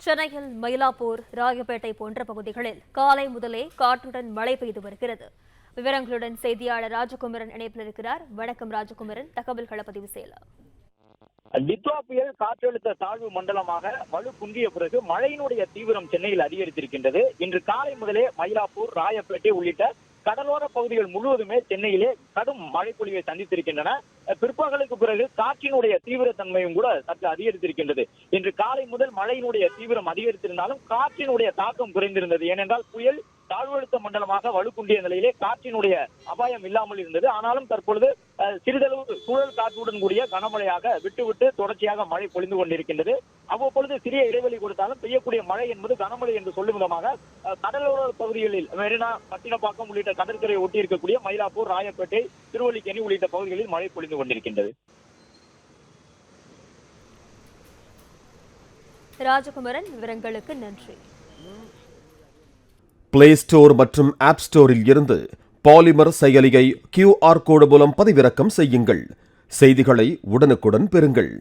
சென்னையில் மயிலாப்பூர், ராயப்பேட்டை போன்ற பகுதிகளில் காலை முதலே காற்றுடன் மழை பெய்து வருகிறது. விவரங்களுடன் செய்தியாளர் ராஜகுமரன் இணைப்பில் இருக்கிறார். வணக்கம் ராஜகுமரன், தகவல்களை பதிவு செய்யலாம். டிட்வா புயல் காற்றழுத்த தாழ்வு மண்டலமாக வலு குன்றிய பிறகு மழையினுடைய தீவிரம் சென்னையில் அதிகரித்திருக்கின்றது. இன்று காலை முதலே மயிலாப்பூர், ராயப்பேட்டை உள்ளிட்ட கடலோர பகுதிகள் முழுவதுமே சென்னையிலே கடும் மழை பொழிவை சந்தித்திருக்கின்றன. பிற்பகலுக்கு பிறகு காற்றினுடைய தீவிரத்தன்மையும் கூட சற்று அதிகரித்திருக்கின்றது. இன்று காலை முதல் மழையினுடைய தீவிரம் அதிகரித்திருந்தாலும் காற்றினுடைய தாக்கம் குறைந்திருந்தது. ஏனென்றால் புயல் தாழ்வழுத்த மண்டலமாக வலுக்குண்டிய நிலையிலே காற்றினுடைய அபாயம் இல்லாமல் இருந்தது. ஆனாலும் தற்பொழுது சிறிதளவு சூழல் காற்றுடன் கூடிய கனமழையாக விட்டு தொடர்ச்சியாக மழை பொழிந்து கொண்டிருக்கின்றது. அவ்வப்பொழுது சிறிய இடைவெளி கொடுத்தாலும் பெய்யக்கூடிய மழை என்பது கனமழை என்று சொல்லும் விதமாக கடலோர பகுதிகளில் மெரினா, பட்டினப்பாக்கம் உள்ளிட்ட கடற்கரையை ஒட்டி இருக்கக்கூடிய மயிலாப்பூர், ராயப்பேட்டை, திருவல்லிக்கேணி உள்ளிட்ட பகுதிகளில் மழை பொழிந்து கொண்டிருக்கின்றது. ராஜகுமரன், விவரங்களுக்கு நன்றி. பிளே ஸ்டோர் மற்றும் ஆப் ஸ்டோரில் இருந்து பாலிமர் செயலியை QR கோடு மூலம் பதிவிறக்கம் செய்யுங்கள். செய்திகளை உடனுக்குடன் பெறுங்கள்.